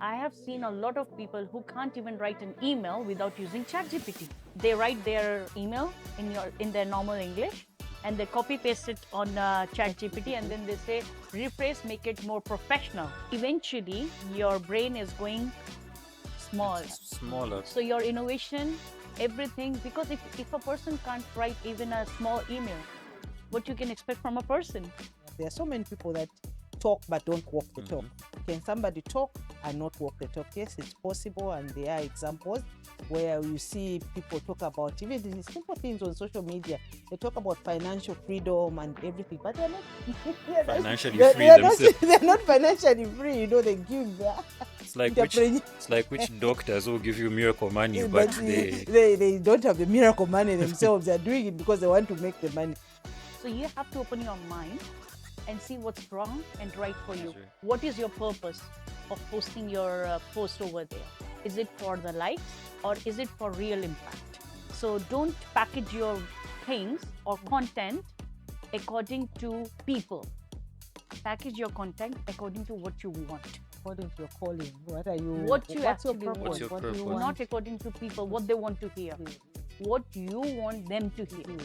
I have seen a lot of people who can't even write an email without using ChatGPT. They write their email in their normal English, and they copy paste it on ChatGPT, and then they say rephrase, make it more professional. Eventually, your brain is going small. It's smaller. So your innovation, everything, because if a person can't write even a small email, what you can expect from a person? There are so many people that talk but don't walk the talk. Can somebody talk and not walk the talk? Yes, it's possible, and there are examples where you see people talk about even these simple things on social media. They talk about financial freedom and everything, but they're not Financially they're, free they're themselves. they're not financially free. You know, they give It's like which doctors will give you miracle money, but they don't have the miracle money themselves. They're doing it because they want to make the money. So you have to open your mind and see what's wrong and right for you. Sure. What is your purpose of posting your post over there? Is it for the likes or is it for real impact? So don't package your things or content according to people. Package your content according to what you want. According to your calling, what are you? What you what's your actually purpose? want. What's your What do you purpose? want? Not according to people, what they want to hear. What you want them to hear.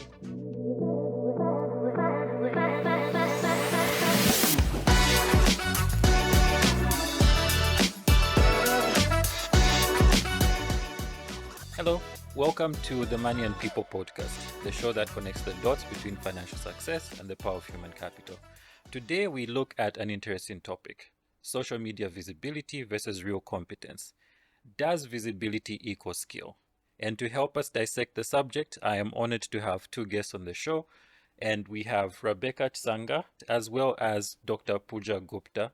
Hello, welcome to the Money and People podcast, the show that connects the dots between financial success and the power of human capital. Today, we look at an interesting topic: social media visibility versus real competence. Does visibility equal skill? And to help us dissect the subject, I am honored to have two guests on the show. And we have Rebecca Chisanga as well as Dr. Pooja Gupta.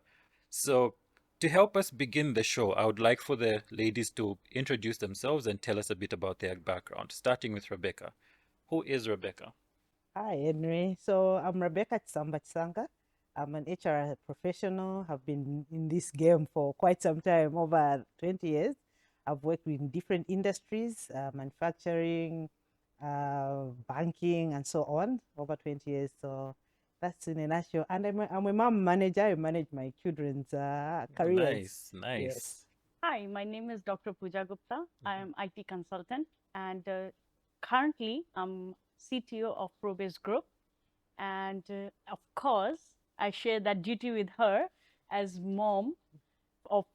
So, to help us begin the show, I would like for the ladies to introduce themselves and tell us a bit about their background, starting with Rebecca. Who is Rebecca? Hi, Henry. So I'm Rebecca Chisanga. I'm an HR professional. Have been in this game for quite some time, over 20 years. I've worked in different industries, manufacturing, banking, and so on, over 20 years. So that's in a nutshell. And I'm a mom manager. I manage my children's careers. Nice. Yes. Hi, my name is Dr. Pooja Gupta. I am IT consultant and currently I'm CTO of Probase Group. And of course, I share that duty with her as mom of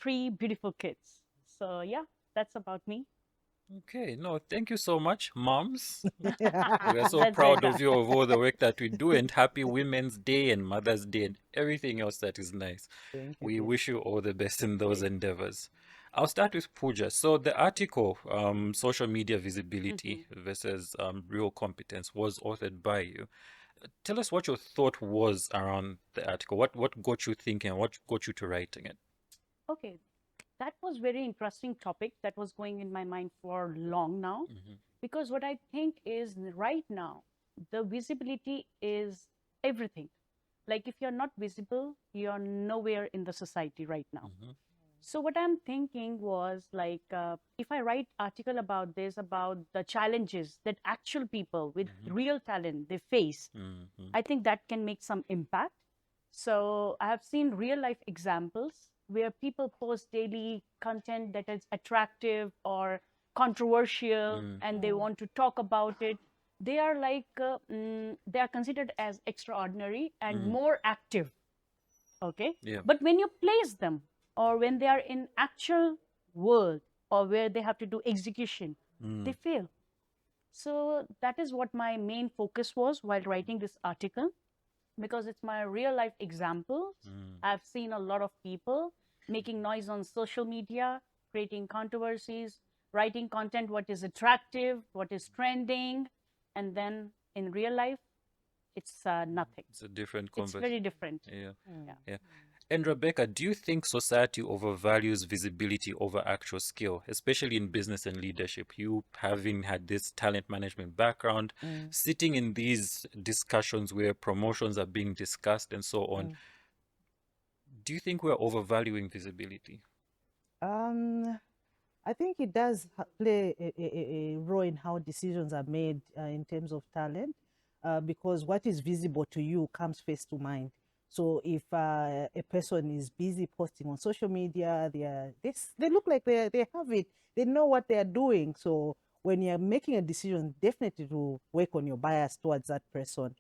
three beautiful kids. So yeah, that's about me. Okay, no, thank you so much, moms. We Yeah. are so That's proud right. of you, of all the work that we do, and happy Women's Day and Mother's Day and everything else that is nice. Thank you. We dear. wish you all the best in those endeavors. I'll start with Pooja. So the article, Social Media Visibility versus Real Competence, was authored by you. Tell us what your thought was around the article. What got you thinking? What got you to writing it? Okay, that was very interesting topic that was going in my mind for long now. Because what I think is right now, the visibility is everything. Like if you're not visible, you're nowhere in the society right now. So what I'm thinking was like, if I write article about this, about the challenges that actual people with real talent they face, I think that can make some impact. So I have seen real life examples where people post daily content that is attractive or controversial and they want to talk about it. They are like, they are considered as extraordinary and more active. Okay. Yeah. But when you place them or when they are in actual world or where they have to do execution, they fail. So that is what my main focus was while writing this article, because it's my real life example. I've seen a lot of people making noise on social media, creating controversies, writing content, what is attractive, what is trending, and then in real life, it's nothing. It's a different It's conversation. very different. Yeah. Yeah. Yeah. And Rebecca, do you think society overvalues visibility over actual skill, especially in business and leadership? You having had this talent management background, sitting in these discussions where promotions are being discussed and so on, do you think we're overvaluing visibility? I think it does play a role in how decisions are made in terms of talent, because what is visible to you comes first to mind. So if a person is busy posting on social media, they look like they have it. They know what they are doing. So when you're making a decision, definitely to work on your bias towards that person.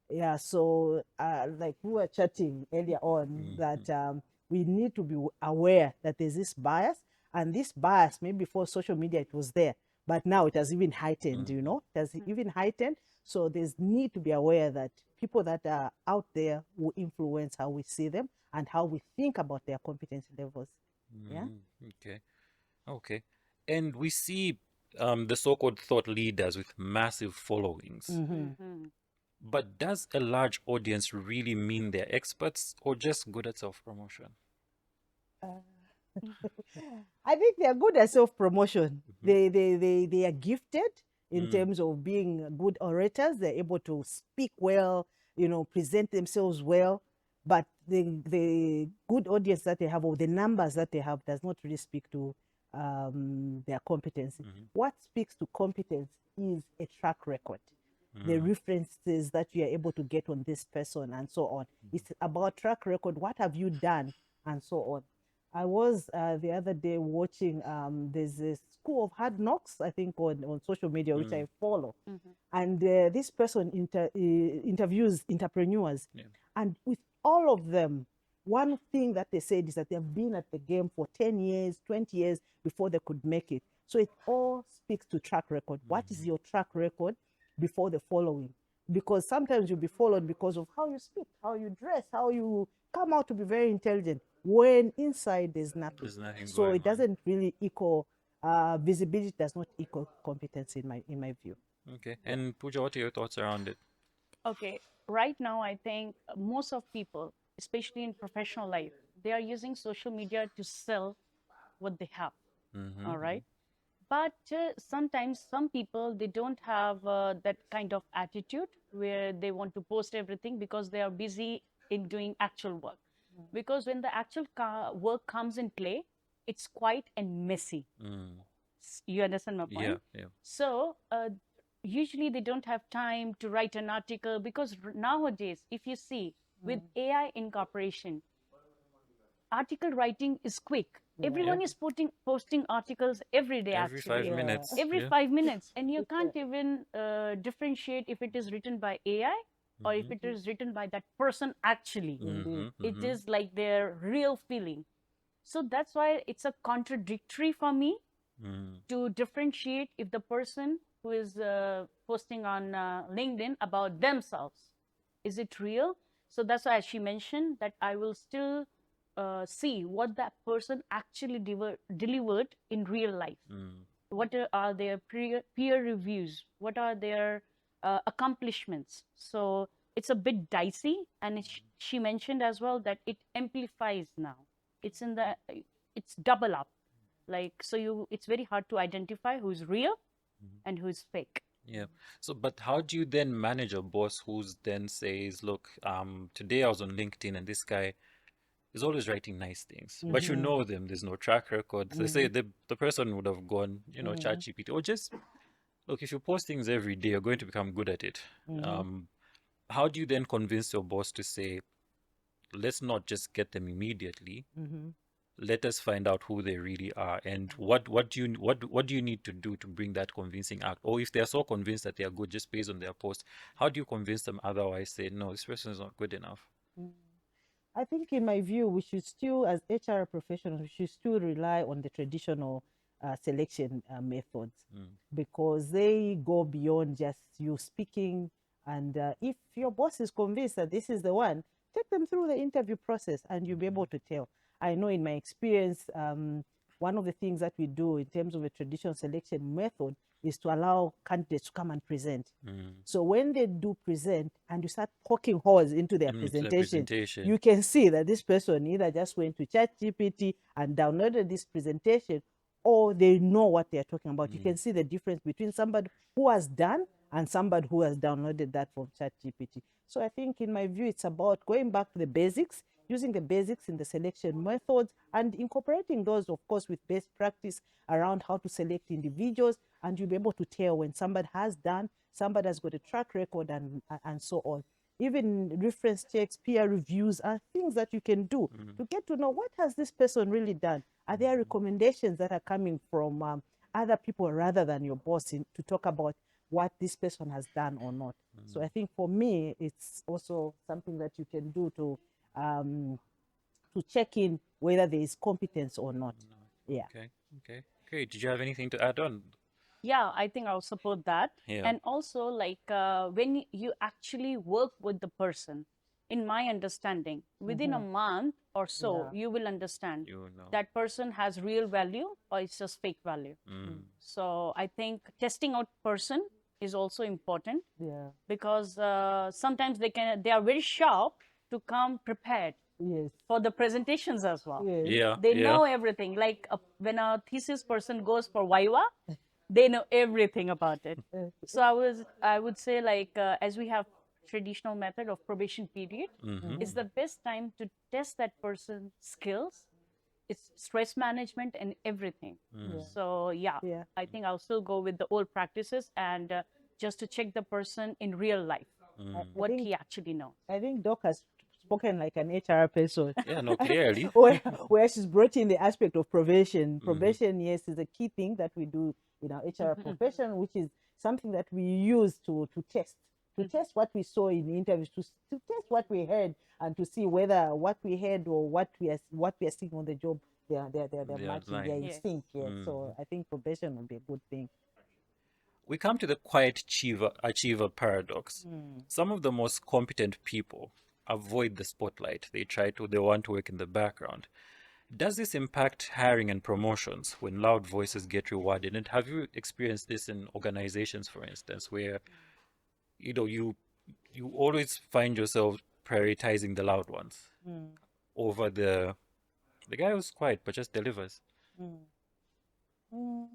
Yeah. So like we were chatting earlier on that we need to be aware that there's this bias, and this bias maybe before social media it was there, but now it has even heightened. You know, it has even heightened. So there's need to be aware that people that are out there will influence how we see them and how we think about their competency levels. Yeah. Okay. Okay. And we see the so-called thought leaders with massive followings. But does a large audience really mean they're experts or just good at self-promotion? I think they are good at self-promotion. They are gifted in terms of being good orators. They're able to speak well, present themselves well. But the good audience that they have, or the numbers that they have, does not really speak to their competency. What speaks to competence is a track record, the references that you are able to get on this person, and so on. It's about track record. What have you done, and so on. I was the other day watching, there's a School of Hard Knocks, I think, on social media, which I follow. And this person interviews entrepreneurs. And with all of them, one thing that they said is that they've been at the game for 10 years, 20 years before they could make it. So it all speaks to track record. What is your track record before the following? Because sometimes you'll be followed because of how you speak, how you dress, how you come out to be very intelligent, when inside there's nothing. There's nothing So going it doesn't really equal visibility, does not equal competence in my view. on. Okay. And Pooja, what are your thoughts around it? Okay, right now, I think most of people, especially in professional life, they are using social media to sell what they have. All right. But sometimes some people, they don't have that kind of attitude where they want to post everything because they are busy in doing actual work. Because when the actual work comes in play, it's quite and messy. You understand my point? Yeah. So usually they don't have time to write an article, because nowadays, if you see, with AI incorporation, article writing is quick. Everyone is posting articles every day, Every actually. 5 minutes. Every Yeah. 5 minutes. And you can't even differentiate if it is written by AI or if it is written by that person actually. It is like their real feeling. So that's why it's a contradictory for me to differentiate if the person who is posting on LinkedIn about themselves, is it real? So that's why she mentioned that I will still see what that person actually delivered in real life. What are their peer reviews? What are their accomplishments? So it's a bit dicey, and she mentioned as well that it amplifies now. It's double up. Like, so it's very hard to identify who's real and who's fake. Yeah. So, but how do you then manage a boss who's then says, look, today I was on LinkedIn and this guy is always writing nice things, but you know them, there's no track record. They say the person would have gone, ChatGPT, or just, look, if you post things every day, you're going to become good at it. How do you then convince your boss to say, let's not just get them immediately, let us find out who they really are, and what do you need to do to bring that convincing act? Or if they're so convinced that they are good just based on their post, how do you convince them otherwise? Say, no, this person is not good enough. I think, in my view, we should still, as HR professionals, we should still rely on the traditional selection methods, because they go beyond just you speaking. And if your boss is convinced that this is the one, take them through the interview process and you'll be able to tell. I know in my experience, one of the things that we do in terms of a traditional selection method is to allow candidates to come and present. So when they do present and you start poking holes into their presentation, you can see that this person either just went to ChatGPT and downloaded this presentation, or they know what they're talking about. You can see the difference between somebody who has done and somebody who has downloaded that from ChatGPT. So I think, in my view, it's about going back to the basics, using the basics in the selection methods, and incorporating those, of course, with best practice around how to select individuals. And you'll be able to tell when somebody has done, somebody has got a track record, and so on. even reference checks, peer reviews are things that you can do to get to know what has this person really done. Are there recommendations that are coming from other people rather than your boss to talk about what this person has done or not? So I think for me, it's also something that you can do to check in whether there is competence or not. Yeah. Okay. Okay. Great. Did you have anything to add on? Yeah, I think I'll support that. Yeah. And also, like when you actually work with the person, in my understanding, within a month or so, Yeah. you will understand You know. that person has real value or it's just fake value. So I think testing out person is also important Yeah. because sometimes they are very sharp to come prepared Yes. for the presentations as well. Yes. Yeah. They Yeah. know everything. Like when a thesis person goes for Viva, they know everything about it. So I would say like as we have traditional method of probation period, it's the best time to test that person's skills. It's stress management and everything. So yeah, Yeah. I think I'll still go with the old practices and just to check the person in real life, what think- he actually knows. I think Doc has spoken like an HR person. Yeah. No. Clearly. where she's brought in the aspect of probation. Probation, yes, is a key thing that we do in our HR profession, which is something that we use to test. To test what we saw in the interviews, to test what we heard, and to see whether what we heard or what we are seeing on the job, they're matching, they're in Yes. sync. Yes. So I think probation would be a good thing. We come to the quiet achiever paradox. Some of the most competent people avoid the spotlight. They want to work in the background. Does this impact hiring and promotions when loud voices get rewarded? And have you experienced this in organizations, for instance, where you always find yourself prioritizing the loud ones over the guy who's quiet but just delivers? Mm.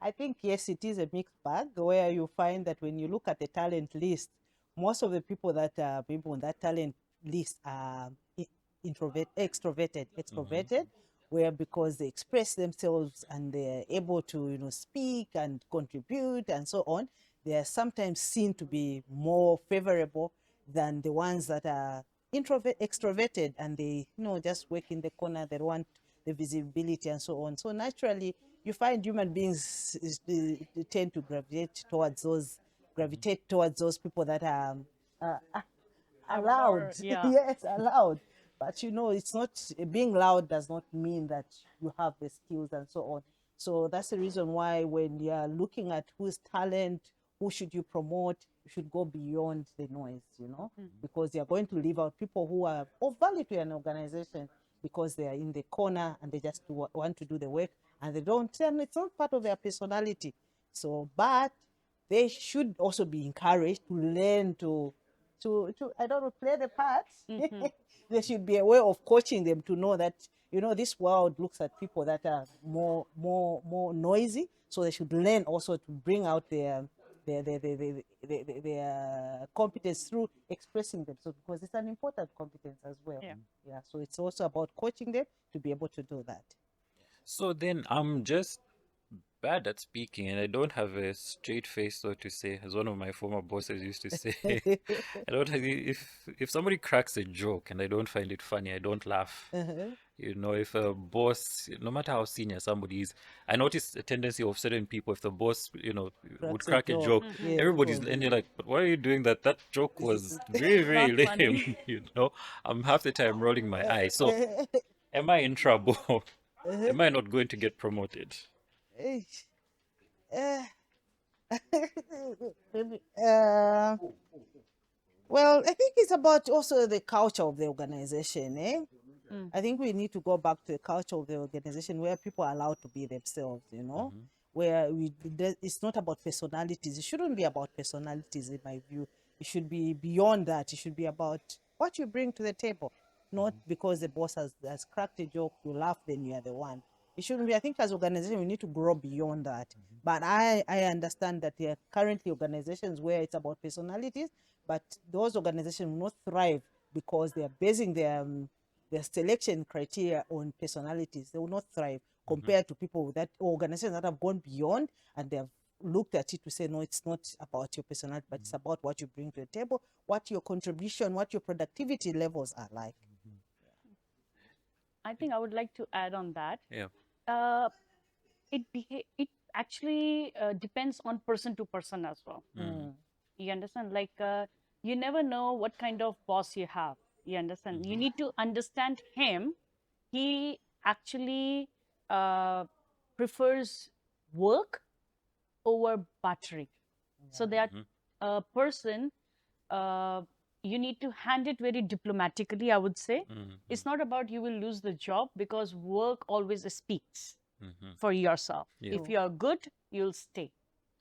I think, yes, it is a mixed bag where you find that when you look at the talent list, most of the people on that talent list are extroverted, where because they express themselves and they're able to, speak and contribute and so on, they are sometimes seen to be more favorable than the ones that are extroverted and they, just work in the corner. They want the visibility and so on. So naturally, you find human beings tend to gravitate towards those people that are allowed. Yeah. Yes, allowed. But it's not, being loud does not mean that you have the skills and so on. So that's the reason why when you are looking at who's talent, who should you promote, you should go beyond the noise, because you're going to leave out people who are of value to an organization because they are in the corner and they just want to do the work and they don't, and it's not part of their personality. So, but they should also be encouraged to learn to I don't know, play the parts. There should be a way of coaching them to know that this world looks at people that are more noisy, so they should learn also to bring out their competence through expressing them. So because it's an important competence as well. Yeah. So it's also about coaching them to be able to do that. So then I'm just bad at speaking and I don't have a straight face, so to say, as one of my former bosses used to say. I don't have, if somebody cracks a joke and I don't find it funny, I don't laugh. If a boss, no matter how senior somebody is, I notice a tendency of certain people, if the boss, would crack a joke, Yes, everybody's, and you're like, but why are you doing that? That joke was very, very Not lame, funny. I'm half the time rolling my eyes. So am I in trouble? Am I not going to get promoted? Uh, well, I think it's about also the culture of the organization. I think we need to go back to the culture of the organization where people are allowed to be themselves, where it's not about personalities. It shouldn't be about personalities, in my view. It should be beyond that. It should be about what you bring to the table, not because the boss has cracked a joke, you laugh, then you are the one. It shouldn't be. I think as organization, we need to grow beyond that. But I understand that there are currently organizations where it's about personalities, but those organizations will not thrive because they are basing their selection criteria on personalities. They will not thrive compared to people that organizations that have gone beyond and they have looked at it to say, no, it's not about your personality, but it's about what you bring to the table, what your contribution, what your productivity levels are like. I think I would like to add on that. Yeah. Uh, it actually depends on person to person as well. You understand? Like you never know what kind of boss you have. You understand? You need to understand him. He actually prefers work over battering. So that a person, uh, you need to hand it very diplomatically, I would say. It's not about you will lose the job, because work always speaks for yourself. Yeah. If you are good, you'll stay,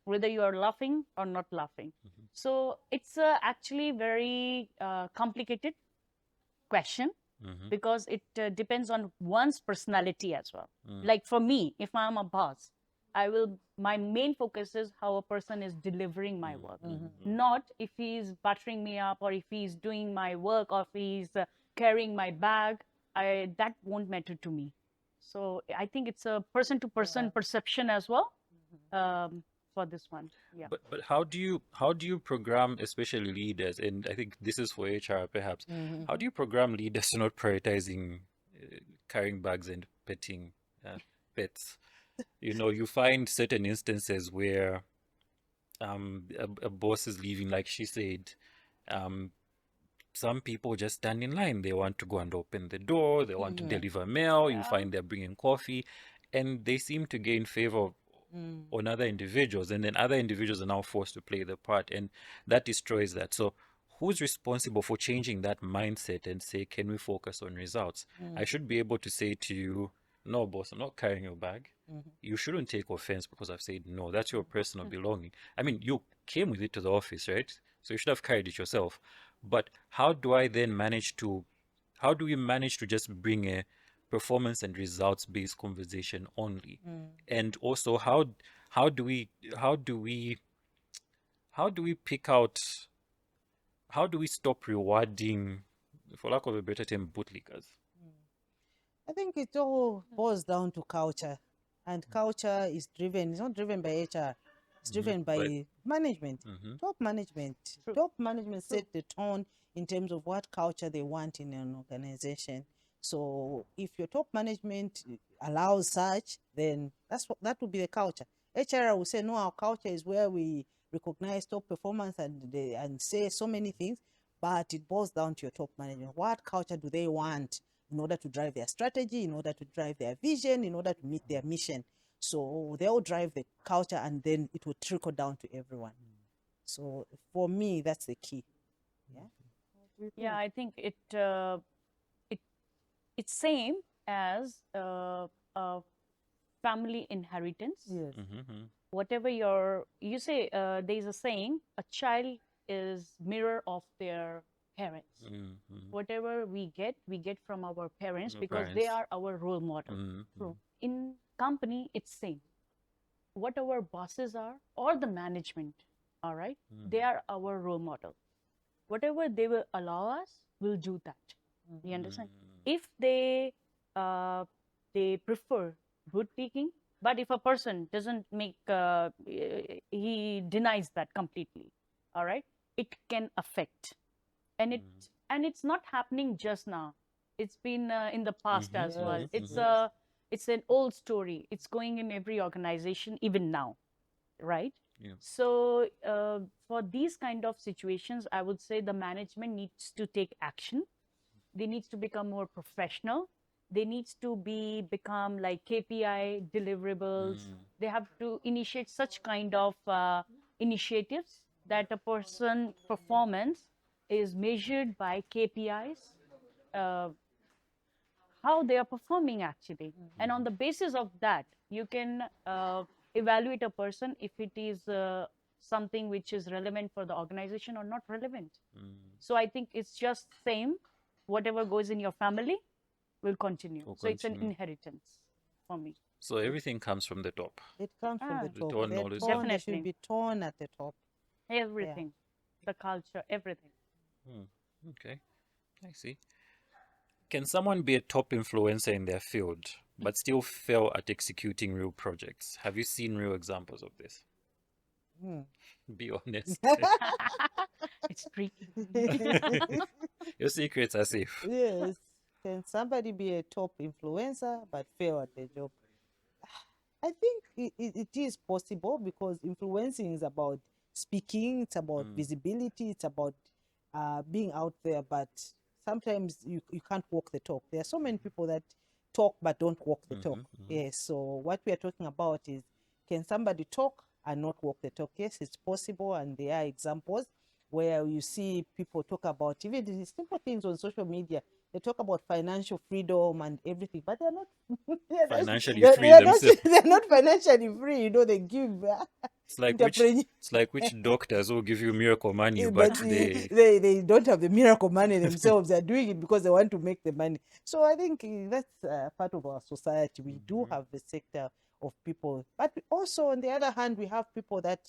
whether you are laughing or not laughing. So it's actually very complicated question, because it depends on one's personality as well. Like for me, if I'm a boss, my main focus is how a person is delivering my work, not if he's buttering me up, or if he's doing my work, or if he's carrying my bag. That won't matter to me. So I think it's a person to person perception as well, for this one. Yeah. But how do you program, especially leaders? And I think this is for HR perhaps. How do you program leaders to not prioritizing carrying bags and petting pets? You find certain instances where a boss is leaving, like she said. Some people just stand in line. They want to go and open the door. They want to deliver mail. You find they're bringing coffee, and they seem to gain favor on other individuals, and then other individuals are now forced to play the part, and that destroys that. So who's responsible for changing that mindset and say, can we focus on results? I should be able to say to you, no, boss, I'm not carrying your bag. You shouldn't take offense because I've said no. That's your personal belonging. I mean, you came with it to the office, right? So you should have carried it yourself. But how do we manage to just bring a performance and results based conversation only? And also, how do we pick out, how do we stop rewarding, for lack of a better term, bootlickers? I think it all boils down to culture, and culture is driven. It's not driven by HR. It's driven by management. Top management. Top management set the tone in terms of what culture they want in an organization. So if your top management allows such, then that would be the culture. HR will say, no, our culture is where we recognize top performance and say so many things, but it boils down to your top management. What culture do they want in order to drive their strategy, in order to drive their vision, in order to meet their mission? So they'll drive the culture, and then it will trickle down to everyone. So for me, that's the key. Yeah. Yeah, I think it's same as a family inheritance. Yes. Whatever you say, there's a saying, a child is mirror of their parents. Whatever we get from our parents, because they are our role model. In company, it's same. What our bosses are, or the management, all right, they are our role model. Whatever they will allow us, we'll do that. You understand? If they prefer good speaking, but if a person doesn't make he denies that completely, all right, it can affect. And it's not happening just now. It's been in the past as well. It's an old story. It's going in every organization even now, right? Yeah. So for these kind of situations, I would say the management needs to take action. They need to become more professional. They need to become like KPI deliverables. They have to initiate such kind of initiatives that a person performance is measured by KPIs, how they are performing actually. And on the basis of that, you can evaluate a person if it is something which is relevant for the organization or not relevant. So I think it's just same. Whatever goes in your family will continue. So it's an inheritance for me. So everything comes from the top. It comes from the The top. tone The always tone, there Definitely. should be tone at the top. Everything, the culture, everything. Okay, I see. Can someone be a top influencer in their field but still fail at executing real projects? Have you seen real examples of this? Be honest. It's tricky. Your secrets are safe. Yes. Can somebody be a top influencer but fail at their job? I think it is possible because influencing is about speaking, it's about visibility, it's about being out there, but sometimes you can't walk the talk. There are so many people that talk but don't walk the talk. Yes, so what we are talking about is, can somebody talk and not walk the talk? Yes, it's possible, and there are examples where you see people talk about even the simple things on social media. They talk about financial freedom and everything, but they're not Financially they're, free they're not themselves. they're not financially free. You know, they give It's like which doctors will give you miracle money, but but they they don't have the miracle money themselves. They're doing it because they want to make the money. So I think that's part of our society. We do have a sector of people, but also on the other hand, we have people that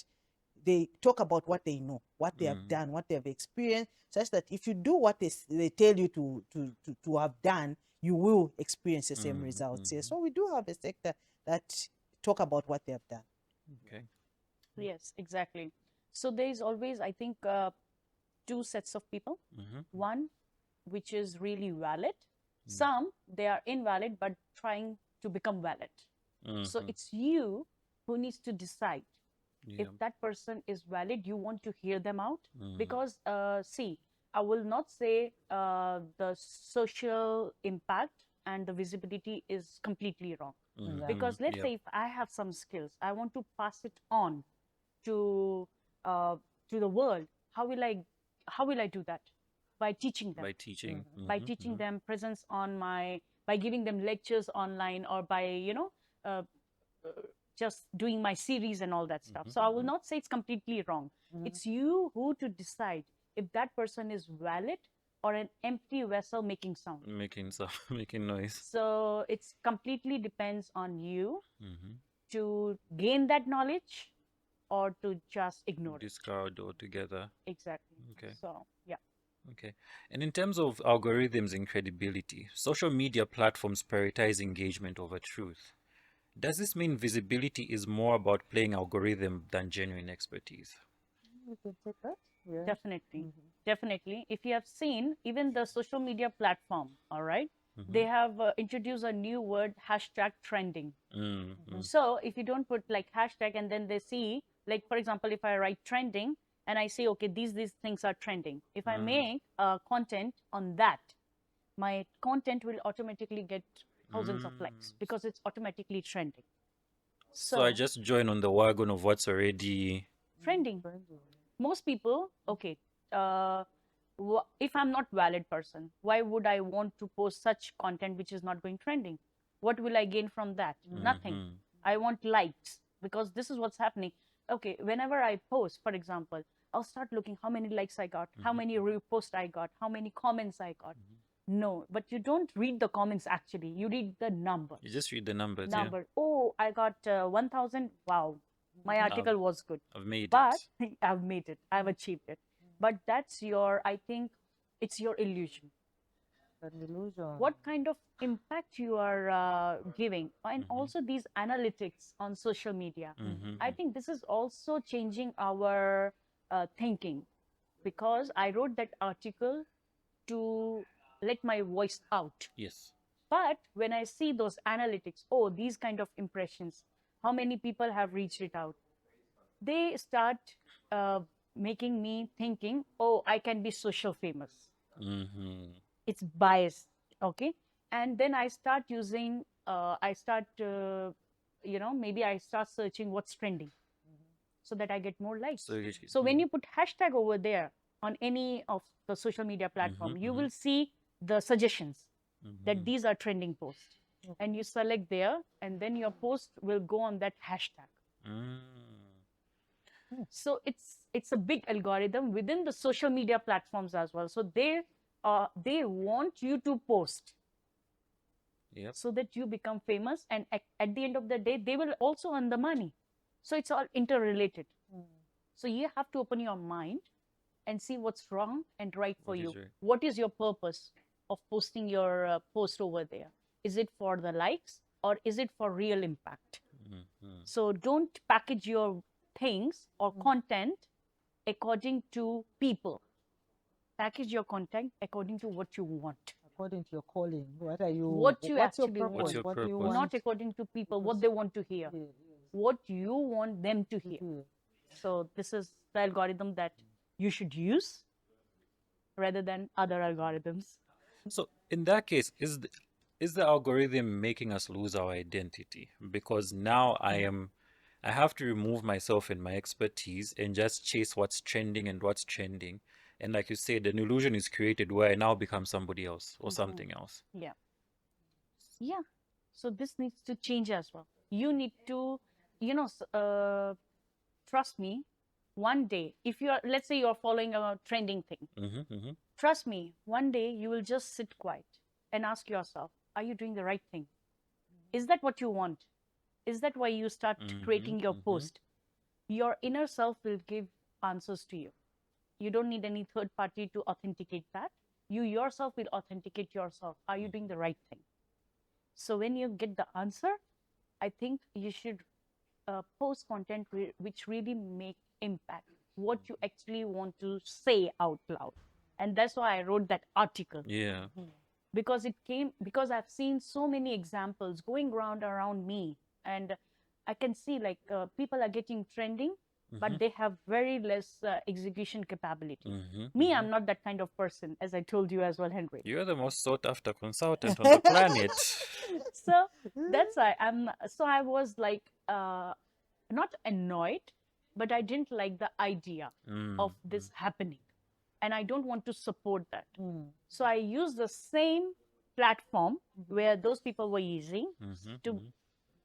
they talk about what they know, what they have done, what they have experienced, such that if you do what they tell you to have done, you will experience the same results. Yeah. So we do have a sector that talk about what they have done. okay. Yes, exactly. So there is always, I think, two sets of people. One, which is really valid. Some, they are invalid, but trying to become valid. So it's you who needs to decide if that person is valid. You want to hear them out, because see, I will not say the social impact and the visibility is completely wrong, because let's say if I have some skills, I want to pass it on to uh, to the world. How will I do that? By teaching them, By teaching. by teaching them presence on my, by giving them lectures online, or by uh, just doing my series and all that stuff. So I will not say it's completely wrong. It's you who to decide if that person is valid or an empty vessel making sound. Making noise. So it's completely depends on you to gain that knowledge or to just ignore it. Discard altogether. Exactly. Okay. So yeah. Okay. And in terms of algorithms and credibility, social media platforms prioritize engagement over truth. Does this mean visibility is more about playing algorithm than genuine expertise? You can take that. Yeah. Definitely. Definitely. If you have seen, even the social media platform, all right, they have introduced a new word, hashtag trending. So if you don't put like hashtag and then they see, like, for example, if I write trending and I say, okay, these things are trending. If I make content on that, my content will automatically get thousands of likes because it's automatically trending. So I just join on the wagon of what's already Trending. Most people, okay, uh, if I'm not valid person, why would I want to post such content which is not going trending? What will I gain from that? Nothing. I want likes, because this is what's happening. Okay, whenever I post, for example, I'll start looking how many likes I got, how many reposts I got, how many comments I got. No, but you don't read the comments actually. You read the number. You just read the numbers. Number. Oh, I got 1,000. Wow, my article was good. I've made But it. I've made it. I've achieved it. But that's your, I think, it's your illusion. An illusion. What kind of impact you are giving, and also these analytics on social media. I think this is also changing our thinking, because I wrote that article to let my voice out. Yes. But when I see those analytics, oh, these kind of impressions, how many people have reached it out, they start making me thinking, oh, I can be social famous. It's biased, okay? And then I start using, maybe I start searching what's trending, so that I get more likes. So when you put hashtag over there on any of the social media platform, you will see the suggestions that these are trending posts. And you select there, and then your post will go on that hashtag. So it's a big algorithm within the social media platforms as well. So they want you to post, so that you become famous, and at the end of the day, they will also earn the money. So it's all interrelated. So you have to open your mind and see what's wrong and right for you. What is your purpose of posting your post over there? Is it for the likes, or is it for real impact? So don't package your things or content according to people. Package your content according to what you want, According to your calling, what are you? what you What's your actually purpose? want. What's your What do you purpose? want? not according to people, what they want to hear, Yes, what you want them to hear. yes. So this is the algorithm that you should use rather than other algorithms. So in that case, is the algorithm making us lose our identity? Because now I have to remove myself and my expertise and just chase what's trending and what's trending. And like you said, an illusion is created where I now become somebody else or something else. Yeah. Yeah. So this needs to change as well. You need to, trust me, one day, if you are, let's say you're following a trending thing, trust me, one day you will just sit quiet and ask yourself, are you doing the right thing? Is that what you want? Is that why you start creating your post? Your inner self will give answers to you. You don't need any third party to authenticate that. You yourself will authenticate yourself. Are you doing the right thing? So when you get the answer, I think you should post content which really make impact, what you actually want to say out loud. And that's why I wrote that article. Yeah. Because I've seen so many examples going around me, and I can see like people are getting trending, but they have very less execution capability. Me, I'm not that kind of person, as I told you as well, Henry. You're the most sought after consultant on the planet. So that's why I was like not annoyed, but I didn't like the idea of this happening, and I don't want to support that. So I used the same platform where those people were using to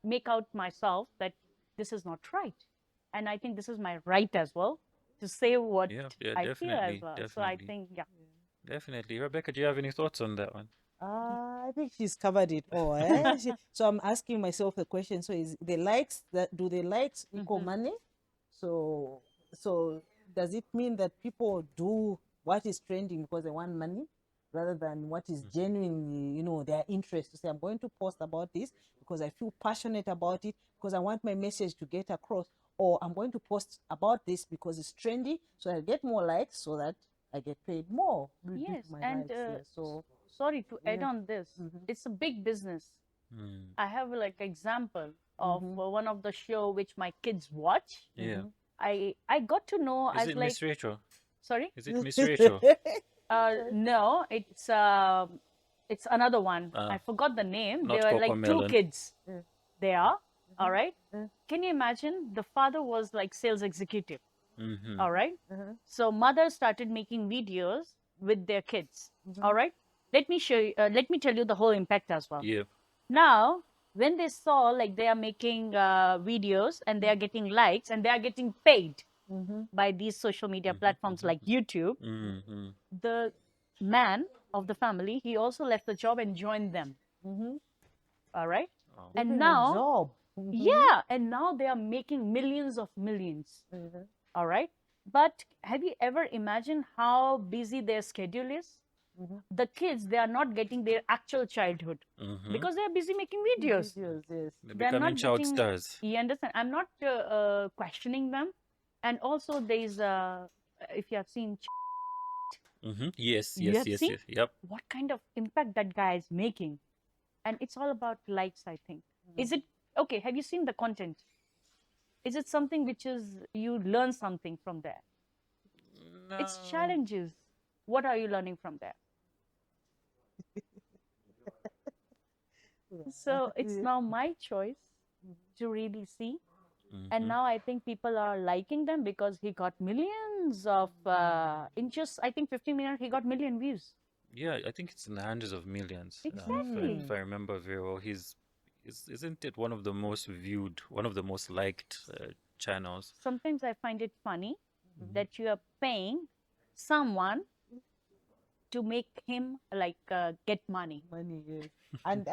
make out myself that this is not right, and I think this is my right as well to say what Yeah, I feel as definitely, well. So I definitely. think, yeah. Definitely. Rebecca, do you have any thoughts on that one? I think she's covered it all. Eh? So I'm asking myself the question. So is the likes that do the likes equal money? So does it mean that people do what is trending because they want money rather than what is genuinely, their interest to say, I'm going to post about this because I feel passionate about it, because I want my message to get across, or I'm going to post about this because it's trendy, so I get more likes so that I get paid more. due to Yes, my and likes, yeah. So sorry to add on this, it's a big business. I have like example of one of the show which my kids watch. Yeah. I got to know Is as it like, Miss Rachel? sorry, Is it Miss Rachel? no, it's another one. I forgot the name. There Not were like two Cocomelon. kids. They are all right. Can you imagine? The father was like sales executive. All right. So mother started making videos with their kids. All right. Let me show you. Let me tell you the whole impact as well. Yeah. Now, when they saw like they are making videos and they are getting likes and they are getting paid by these social media platforms like YouTube, the man of the family, he also left the job and joined them. All right. And Even a now, job. yeah, and now they are making millions of millions. All right. But have you ever imagined how busy their schedule is? The kids, they are not getting their actual childhood because they are busy making videos. Yes. They're They are becoming not child getting, stars. you understand? I'm not questioning them. And also, there's, if you have seen, Yes, you yes, have yes, seen yes. Yep. what kind of impact that guy is making. And it's all about likes, I think. Is it okay? Have you seen the content? Is it something which is you learn something from there? It's No. challenges. What are you learning from there? So it's now my choice to really see. And now I think people are liking them because he got millions of, in just, I think 15 minutes, he got million views. Yeah, I think it's in the hundreds of millions. Exactly. If I remember very well, isn't it one of the most viewed, one of the most liked channels? Sometimes I find it funny that you are paying someone to make him like get money. Money, yes. And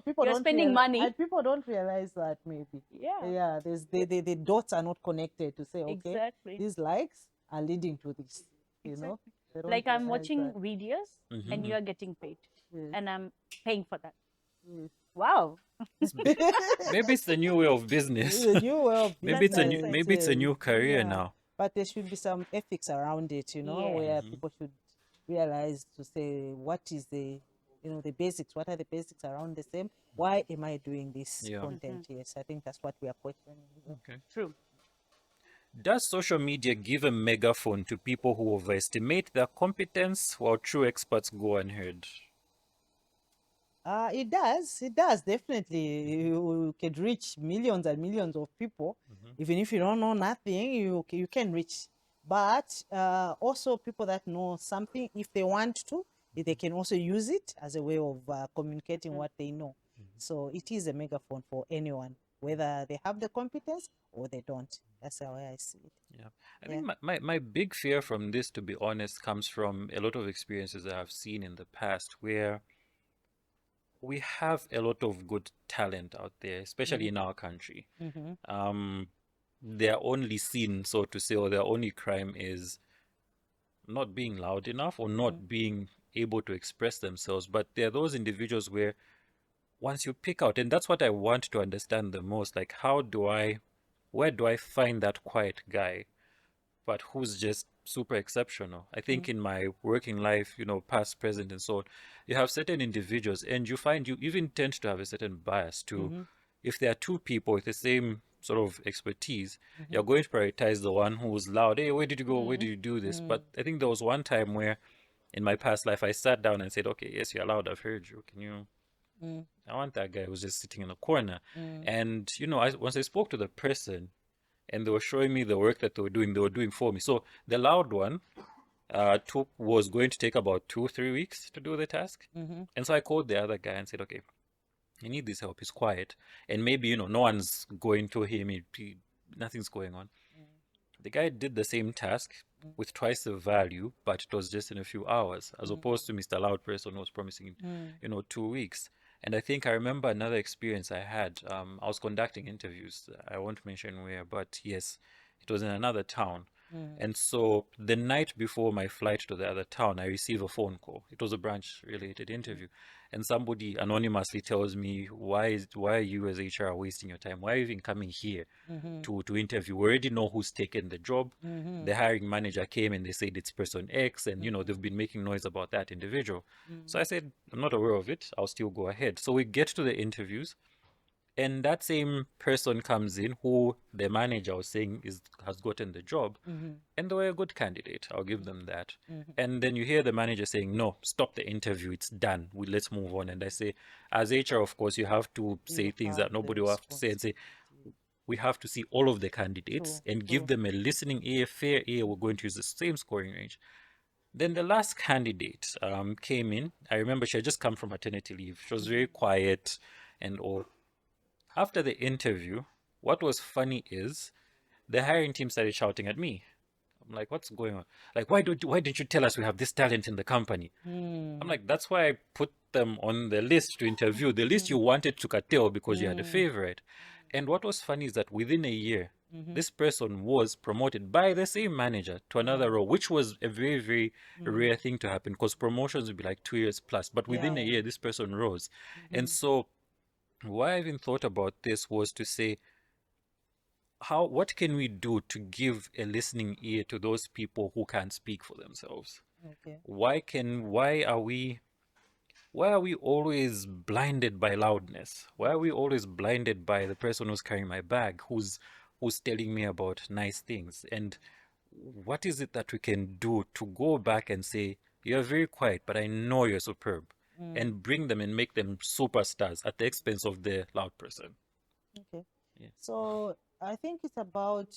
people You're don't spending money. and people don't realize that maybe. Yeah. There's the dots are not connected to say, okay, Exactly. these likes are leading to this. Exactly. They don't Like I'm realize watching that. videos and you are getting paid, Yes. and I'm paying for that. Yes. Wow. Maybe it's the new way of business. The new way of Maybe it's a new, business. maybe it's a new career Yeah, now. but there should be some ethics around it, where Yes. people should realize to say what is the basics. What are the basics around the same? Why am I doing this Yeah. content? Yes, I think that's what we are questioning. Okay. True. Does social media give a megaphone to people who overestimate their competence while true experts go unheard? It does. It does, definitely. You can reach millions and millions of people. Even if you don't know nothing, you can reach. But also people that know something, if they want to, they can also use it as a way of communicating what they know. So it is a megaphone for anyone, whether they have the competence or they don't. That's the way I see it. Yeah. I think my big fear from this, to be honest, comes from a lot of experiences I have seen in the past where we have a lot of good talent out there, especially in our country. Their only sin, so to say, or their only crime is not being loud enough or not being able to express themselves. But there are those individuals where once you pick out, and that's what I want to understand the most, like where do I find that quiet guy, but who's just super exceptional? I think in my working life, past, present, and so on, you have certain individuals, and you find you even tend to have a certain bias to, if there are two people with the same sort of expertise, you're going to prioritize the one who's loud. Hey, where did you go? Where did you do this? But I think there was one time where in my past life, I sat down and said, okay, yes, you're loud. I've heard you. Can you? I want that guy who's just sitting in a corner. And, once I spoke to the person and they were showing me the work that they were doing for me. So the loud one was going to take about 2-3 weeks to do the task. And so I called the other guy and said, okay, I need this help. He's quiet. And maybe, no one's going to him. Nothing's going on. The guy did the same task with twice the value, but it was just in a few hours, as opposed to Mr. Loud person who was promising, 2 weeks. And I think I remember another experience I had. I was conducting interviews. I won't mention where, but yes, it was in another town. And so the night before my flight to the other town, I received a phone call. It was a branch-related interview. And somebody anonymously tells me, why are you as HR wasting your time? Why are you even coming here to interview? We already know who's taken the job. The hiring manager came and they said it's person X, and they've been making noise about that individual. So I said, I'm not aware of it. I'll still go ahead. So we get to the interviews, and that same person comes in who the manager was saying has gotten the job, and they were a good candidate. I'll give them that. And then you hear the manager saying, no, stop the interview. It's done. Let's move on. And I say, as HR, of course, you have to say things that nobody will have to say, and say, we have to see all of the candidates and give them a listening ear, fair ear. We're going to use the same scoring range. Then the last candidate came in. I remember she had just come from maternity leave. She was very quiet and all. After the interview, what was funny is the hiring team started shouting at me. I'm like, what's going on? Like, why didn't you tell us we have this talent in the company? I'm like, that's why I put them on the list to interview. The list you wanted to curtail because you had a favorite. And what was funny is that within a year, this person was promoted by the same manager to another role, which was a very, very rare thing to happen, because promotions would be like 2 years plus. But within a year, this person rose. And so why I even thought about this was to say, what can we do to give a listening ear to those people who can't speak for themselves? Okay. Why are we always blinded by loudness? Why are we always blinded by the person who's carrying my bag, who's telling me about nice things? And what is it that we can do to go back and say, you're very quiet, but I know you're superb, and bring them and make them superstars at the expense of the loud person? Okay. Yeah. So I think it's about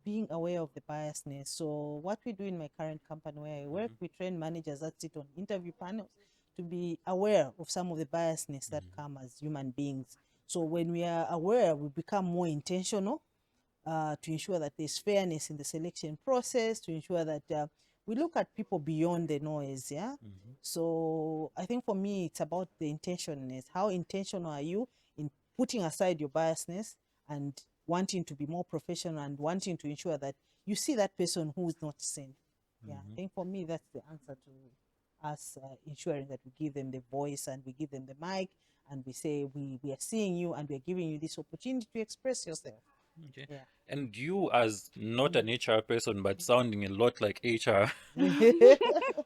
being aware of the biasness. So what we do in my current company where I work, we train managers that sit on interview panels to be aware of some of the biasness that come as human beings. So when we are aware, we become more intentional to ensure that there's fairness in the selection process, to ensure that we look at people beyond the noise. Yeah. So I think for me, it's about the intentionalness. How intentional are you in putting aside your biasness and wanting to be more professional and wanting to ensure that you see that person who is not seen? Yeah, I think for me, that's the answer to us ensuring that we give them the voice and we give them the mic and we say we are seeing you and we are giving you this opportunity to express yourself. Okay. Yeah. And you, as not an HR person, but sounding a lot like HR,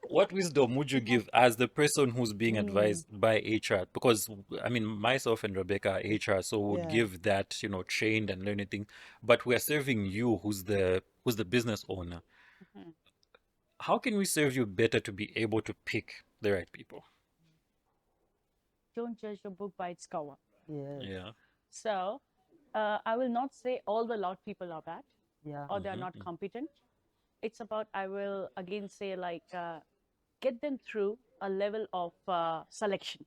what wisdom would you give as the person who's being advised by HR? Because I mean, myself and Rebecca are HR, so would Yeah. give that, trained and learning thing. But we're serving you, who's the business owner. Mhm. How can we serve you better to be able to pick the right people? Don't judge a book by its cover. Yes. Yeah. So I will not say all the loud people are bad Yeah. or they are not competent. It's about, I will again say, like, get them through a level of selection.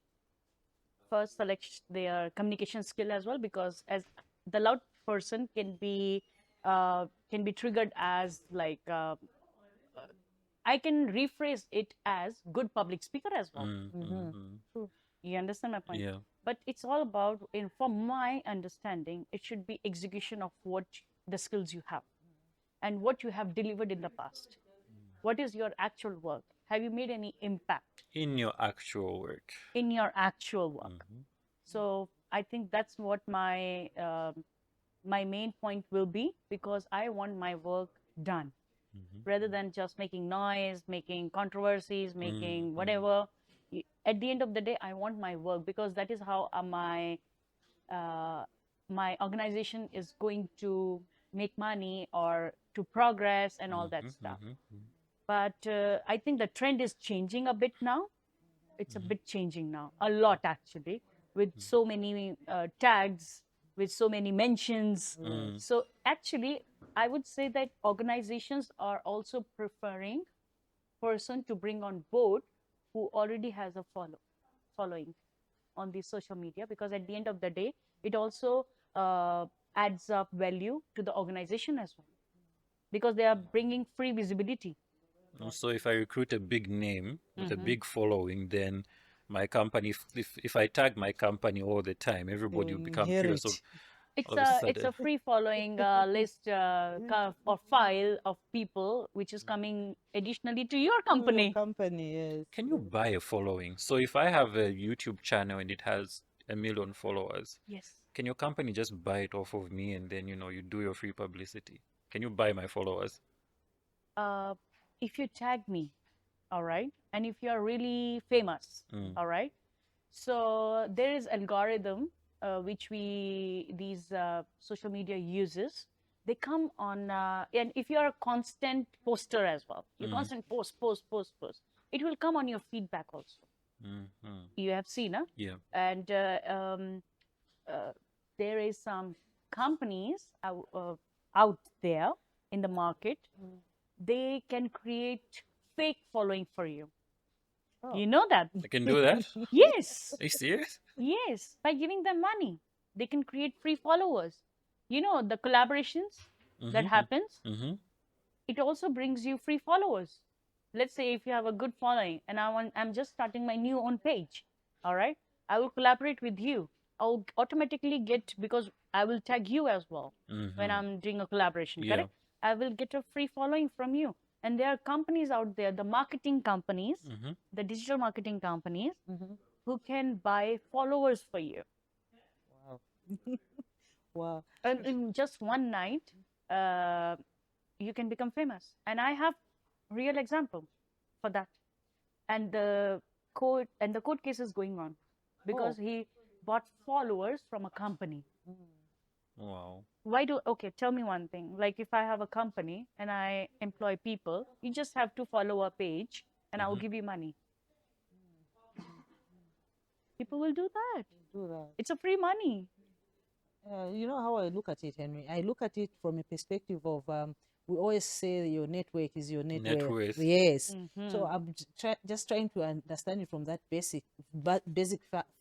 First, select their communication skill as well, because as the loud person can be triggered as like I can rephrase it as good public speaker as well. Mm-hmm. You understand my point? Yeah. But it's all about, from my understanding, it should be execution of what the skills you have and what you have delivered in the past. What is your actual work? Have you made any impact In your actual work. in your actual work? Mhm. So I think that's what my main point will be, because I want my work done rather than just making noise, making controversies, making whatever. At the end of the day, I want my work, because that is how uh, my organization is going to make money or to progress and all that stuff. But I think the trend is changing a bit now. It's a bit changing now, a lot actually, with so many tags, with so many mentions. So actually, I would say that organizations are also preferring person to bring on board who already has a following on the social media, because at the end of the day, it also adds up value to the organization as well, because they are bringing free visibility. So if I recruit a big name with a Mhm. big following, then my company, if I tag my company all the time, everybody will You become curious inherit. It's of a a sudden. free following list or file of people which is coming additionally to your To your company. company, yes. Can you buy a following? So if I have a YouTube channel and it has 1 million followers, Yes. can your company just buy it off of me and then, you do your free publicity? Can you buy my followers? Uh, if you tag me, all right, and if you are really famous, Mm. all right, so there is algorithm which these social media uses. They come on, and if you are a constant poster as well, you constant post, it will come on your feedback also. Mm-hmm. You have seen, huh? Yeah. And uh, there is some companies out there in the market. They can create fake following for you. Oh. You know that? I can do that? Yes. Are you serious? Yes, by giving them money, they can create free followers. You know, the collaborations that happens, Mm-hmm. it also brings you free followers. Let's say if you have a good following and I'm just starting my new own page, all right? I will collaborate with you. I'll automatically get, because I will tag you as well when I'm doing a collaboration, Yeah. correct? I will get a free following from you. And there are companies out there, the marketing companies, the digital marketing companies, who can buy followers for you. Wow. Wow. And in just one night, uh, you can become famous. And I have real example for that. And the court case is going on because he bought followers from a company. Wow. Okay, tell me one thing. Like if I have a company and I employ people, you just have to follow a page and I will give you money. People will do that. Do that. It's a free money. You know how I look at it, Henry? I look at it from a perspective of we always say your network is your net Net worth. worth. Yes. So I'm just trying to understand it from that basic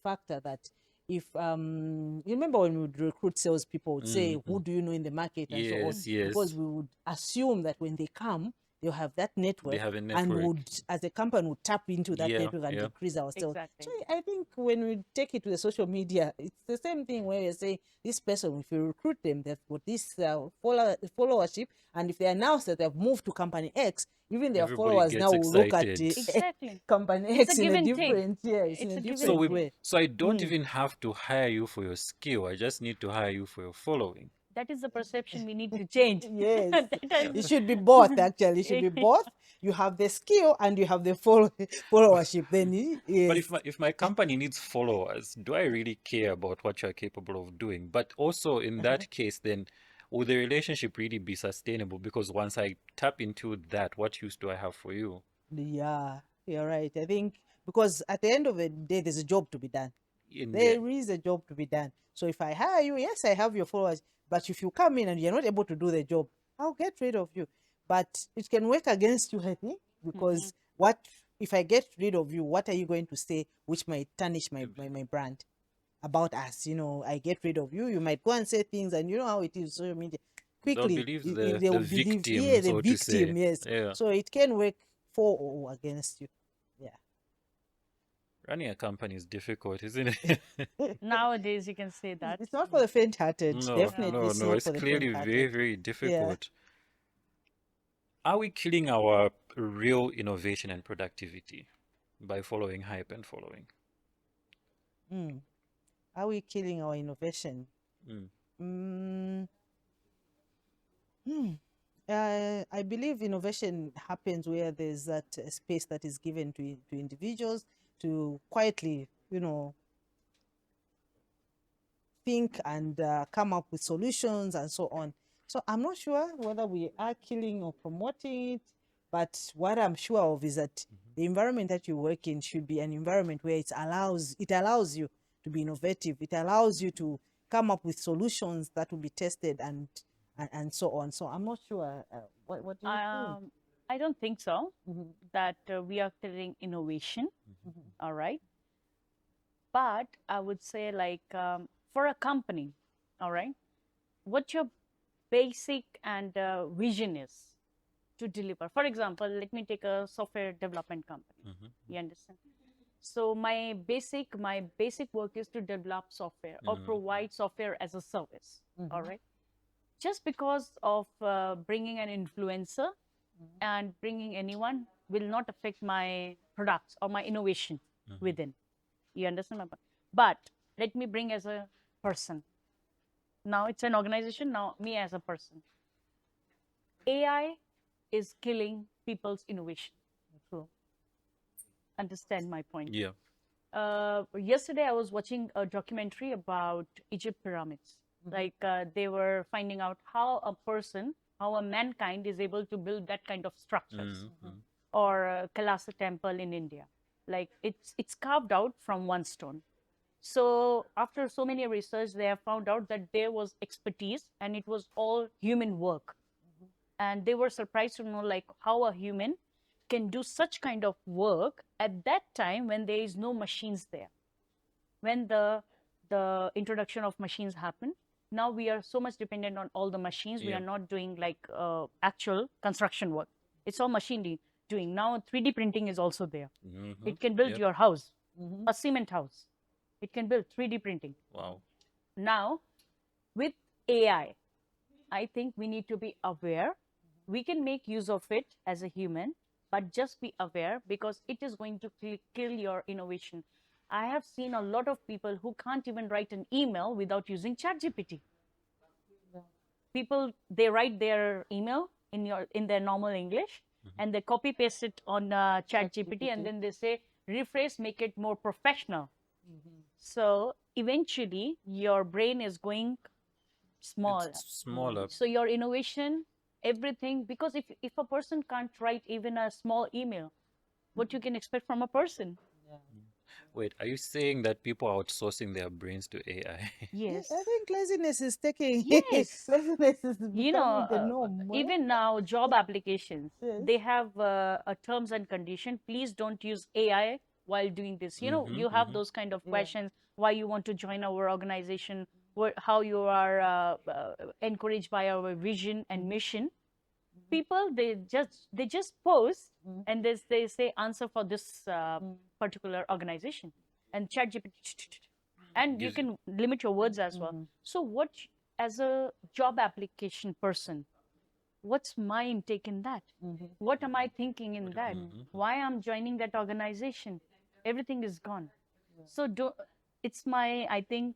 factor that if you remember when we would recruit salespeople, would say, who do you know in the market and so on, Yes, yes. because we would assume that when they come, they'll have that They network, have a and network. would, as a company, would tap into that Yeah, network and yeah. decrease our sales. Exactly. So I think when we take it to the social media, it's the same thing where you say this person, if you recruit them, they've got this followership, and if they announce that they've moved to company X, even their Everybody followers now gets will look at excited. Exactly. company It's a X in give a and take. different, yes, in It's a a give So and different we, way. so I don't Mm. even have to hire you for your skill. I just need to hire you for your following. That is the perception we need to change. Yes, That it is- should be both. Actually, it should be both. You have the skill and you have the followership. Then But yes, if my company needs followers, do I really care about what you're capable of doing? But also in that case, then will the relationship really be sustainable? Because once I tap into that, what use do I have for you? yeah, you're right. I think because at the end of the day, there's a job to be done. In the There is a job to be done. So if I hire you, yes, I have your followers. But if you come in and you're not able to do the job, I'll get rid of you. But it can work against you, I think, because what if I get rid of you? What are you going to say, which might tarnish my brand about us? I get rid of you. You might go and say things, and you know how it is social media. they'll Quickly, believe they the will believe, yeah, victim, the so to say. victim, yes. Yeah. So it can work for or against you. Yeah. Running a company is difficult, isn't it? Nowadays, you can say that. It's not for the faint-hearted. No, Definitely, no, it's no. not It's for the clearly very, faint-hearted. very Yeah. difficult. Are we killing our real innovation and productivity by following hype and following? Mm. Are we killing our innovation? Mm. Mm. Hmm. I believe innovation happens where there's that space that is given to individuals to quietly, think and come up with solutions and so on. So I'm not sure whether we are killing or promoting it, but what I'm sure of is that the environment that you work in should be an environment where it allows you to be innovative. It allows you to come up with solutions that will be tested and so on. So I'm not sure. What do you think? I don't think so Mhm. that we are killing innovation. Mhm. All right. But I would say, like, for a company, all right, what your basic and vision is to deliver. For example, let me take a software development company. Mhm. You understand? So my basic work is to develop software or provide software as a service. All right. Just because of bringing an influencer and bringing anyone will not affect my products or my innovation within. You understand my point? But let me bring as a person. Now it's an organization, now me as a person. AI is killing people's innovation. True. Understand my point? Yeah. Yesterday I was watching a documentary about Egypt pyramids. Like they were finding out how a mankind is able to build that kind of structures. Or Kalasa temple in India. Like it's carved out from one stone. So after so many research, they have found out that there was expertise and it was all human work. And they were surprised to know like how a human can do such kind of work at that time when there is no machines there. When the introduction of machines happened, now we are so much dependent on all the machines. We Yeah. are not doing like actual construction work. It's all machine doing. Now 3D printing is also there. It can build Yep. your house, a cement house. It can build 3D printing. Wow. Now, with AI, I think we need to be aware. We can make use of it as a human, but just be aware because it is going to kill your innovation. I have seen a lot of people who can't even write an email without using ChatGPT. People, they write their email in their normal English and they copy paste it on ChatGPT and then they say rephrase, make it more professional. So eventually your brain is going small. It's smaller. So your innovation, everything, because if a person can't write even a small email, what you can expect from a person? Wait, are you saying that people are outsourcing their brains to AI? Yes. I think laziness is taking. Yes. Laziness is You know, becoming the norm. even now job applications, Yes. they have a terms and condition. Please don't use AI while doing this. You know, you have those kind of questions, why you want to join our organization, how you are encouraged by our vision and mission. people, they just post Mhm. and they say answer for this particular organization, and ChatGPT, and you Gives- can limit your words as well. Mhm. So what, as a job application person, what's my intake in that? Mhm. What am I thinking in that? Mhm. Why I'm joining that organization? Everything is gone. So it's my, I think,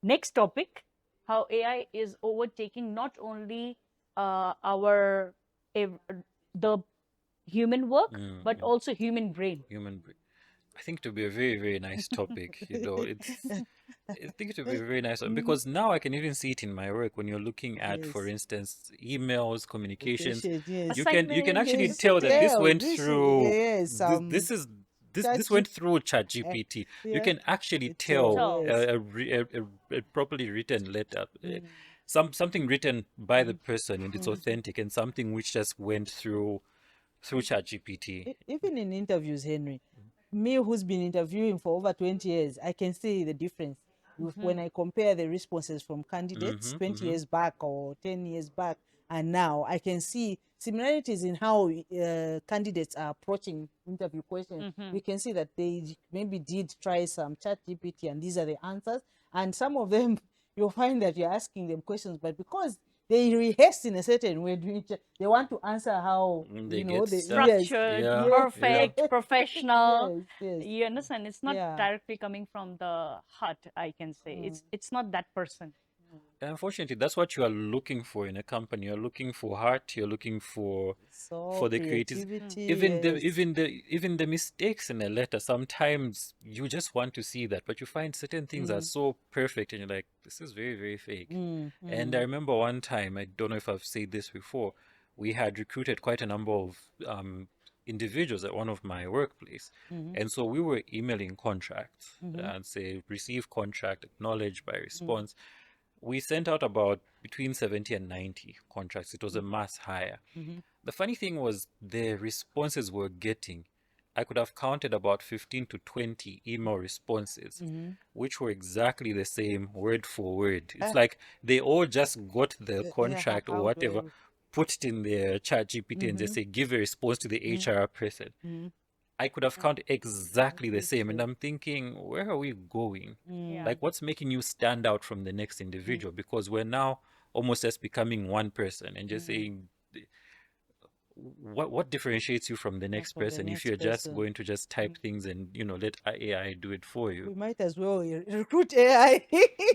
next topic, how AI is overtaking not only our ev- the human work, but Mm. also human brain. Human brain. I think it would be a very, very nice topic. I think it would be a very nice one because now I can even see it in my work when you're looking at, for Yes. instance, emails, communications. Appreciate, yes. You can actually Yes, tell that this tell went this, through yes, this ChatGPT, went through ChatGPT. You yeah, can actually it tell Tell. yes. a properly written letter, Mm, something written by the mm, person and it's mm. authentic, and something which just went through ChatGPT. Even in interviews, Henry, me who's been interviewing for over 20 years, I can see the difference. When I compare the responses from candidates Mm-hmm, 20 mm-hmm. years back or 10 years back and now, I can see similarities in how candidates are approaching interview questions. We can see that they maybe did try some chat GPT and these are the answers. And some of them, you'll find that you're asking them questions, but because they rehearsed in a certain way, they want to answer how, They you know, get they, stuck. yes, Structured, Yeah, yes, yeah. perfect, professional. yes, yes, You understand? It's not yeah. directly coming from the heart, I can say. It's not that person. Unfortunately, that's what you are looking for in a company. You're looking for heart. You're looking So for the creatives. creativity, Even the yes. even the even the mistakes in a letter. Sometimes you just want to see that, but you find certain things are so perfect, and you're like, this is very, very fake. And I remember one time, I don't know if I've said this before, we had recruited quite a number of individuals at one of my workplace. And so we were emailing contracts and say receive contract, acknowledged by response. We sent out about between 70 and 90 contracts. It was a mass hire. The funny thing was the responses we're getting, I could have counted about 15 to 20 email responses, which were exactly the same word for word. It's Ah, like they all just got the yeah, contract or how do whatever, put it in their chat GPT and they say, give a response to the HR person. I could have counted exactly the same. And I'm thinking, where are we going? Yeah. Like, what's making you stand out from the next individual? Because we're now almost just becoming one person and just saying, what differentiates you from the next from the person if next you're just person? going to just type things and let AI do it for you? We might as well recruit AI.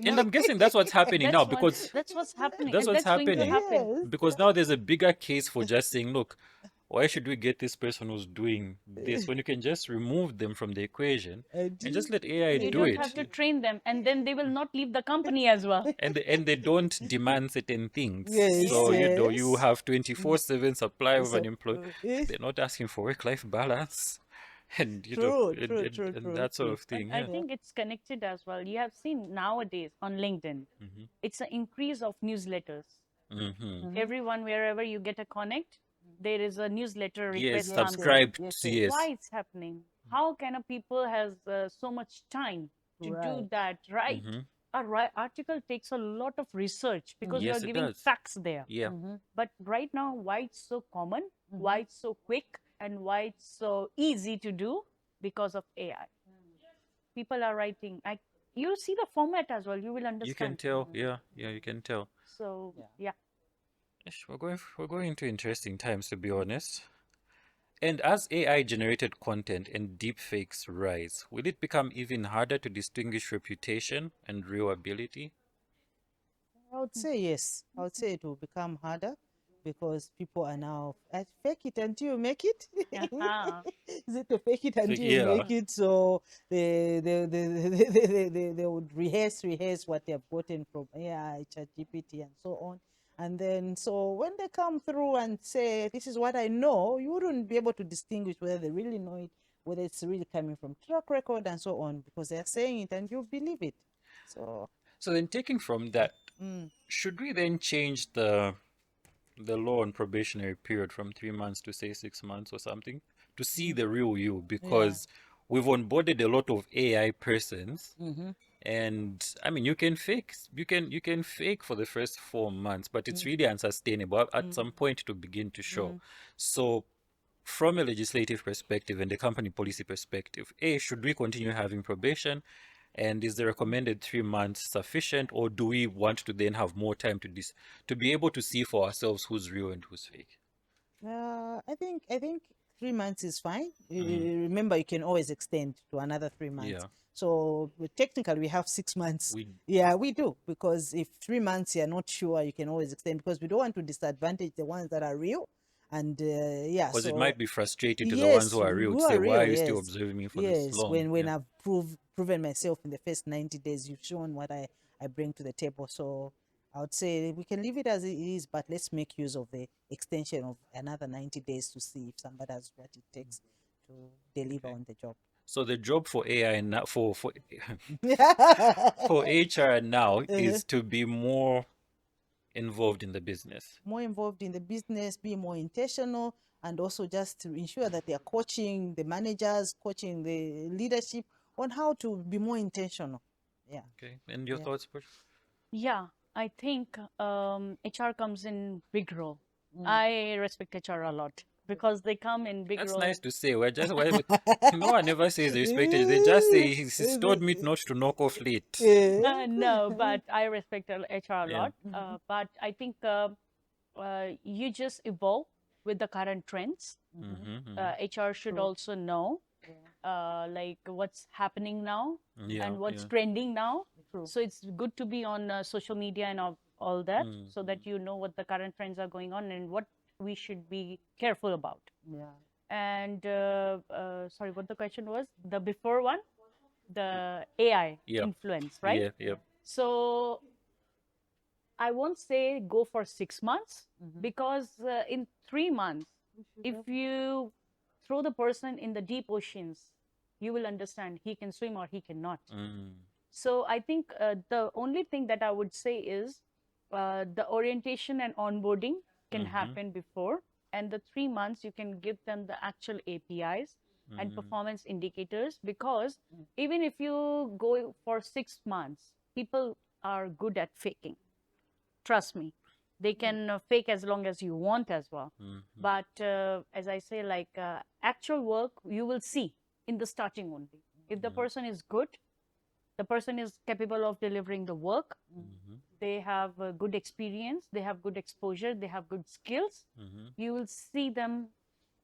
And I'm guessing that's what's happening now because That's what's happening, that's and what's that's going to happening. happen. Yes. Because now there's a bigger case for just saying, look, why should we get this person who's doing this when you can just remove them from the equation and just let AI You do don't it? have to train them, and then they will not leave the company as well. And they don't demand certain things. Yes, So, Yeah. you yes. have 24/7 supply of an So, employee. yes. They're not asking for work-life balance and True, and, true, and, true, and true, that sort true. of thing. I Yeah. think it's connected as well. You have seen nowadays on LinkedIn, it's an increase of newsletters. Mm-hmm. Everyone, wherever you get a connect, there is a newsletter Yes, request Yes, comes yes, in. subscribe. yes, yes. Yes. Why it's happening? How can a people has so much time to Right. do that, right? Mm-hmm. Article takes a lot of research because you are Yes, it giving does. facts there. Yeah. But right now, why it's so common, why it's so quick, and why it's so easy to do? Because of AI. People are writing. You see the format as well. You will You can understand. tell. Yeah, yeah, you can tell. So Yeah. yeah. Yes, we're going into interesting times, to be honest. And as AI generated content and deepfakes rise, will it become even harder to distinguish reputation and real ability? I would say yes. I would say it will become harder because people are now fake it until you make it. Uh-huh. Is it to fake it until you Yeah. make it? So they would rehearse what they have gotten from AI, ChatGPT, and so on. And then, so when they come through and say, this is what I know, you wouldn't be able to distinguish whether they really know it, whether it's really coming from track record and so on, because they're saying it and you believe it. So, So then, taking from that, mm, should we then change the law on probationary period from 3 months to say 6 months or something to see the real you? yeah. Because we've onboarded a lot of AI persons, And I mean, you can fake for the first 4 months, but it's really unsustainable. At some point to begin to show. So from a legislative perspective and the company policy perspective, should we continue having probation? And is the recommended 3 months sufficient, or do we want to then have more time to be able to see for ourselves who's real and who's fake? I think 3 months is fine. Remember, you can always extend to another 3 months. Yeah. So technically, we have 6 months. Yeah, we do, because if 3 months you're not sure, you can always extend, because we don't want to disadvantage the ones that are real. And yeah, Because so it might be frustrating to the ones who are real to say, why are you still observing me for this long? when Yeah. I've proven myself in the first 90 days, you've shown what I bring to the table. So I would say we can leave it as it is, but let's make use of the extension of another 90 days to see if somebody has what it takes to deliver on the job. So the job for AI now, for HR now is to be more involved in the business. More involved in the business, be more intentional, and also just to ensure that they are coaching the managers, coaching the leadership on how to be more intentional. Yeah. Okay. And your Yeah. thoughts, Pooja? Yeah, I think HR comes in big role. I respect HR a lot because they come in big That's role. nice to say. No one ever says respect it. They just say he's told me not to knock off late. No, but I respect HR a Yeah. lot. But I think you just evolve with the current trends. HR should also know like what's happening now Yeah, and what's yeah. trending now. So it's good to be on social media and all that, so that you know what the current trends are going on and what we should be careful about. Yeah. And sorry, what the question was? The before one, the AI Yeah. influence, right? Yeah, yeah. So I won't say go for 6 months, because in 3 months, if you throw the person in the deep oceans, you will understand he can swim or he cannot. So I think the only thing that I would say is the orientation and onboarding can happen before, and the 3 months you can give them the actual APIs and performance indicators, because even if you go for 6 months, people are good at faking. Trust me, they can fake as long as you want as well. But as I say, like actual work, you will see in the starting only. If the person is good, the person is capable of delivering the work, they have a good experience, they have good exposure, they have good skills, you will see them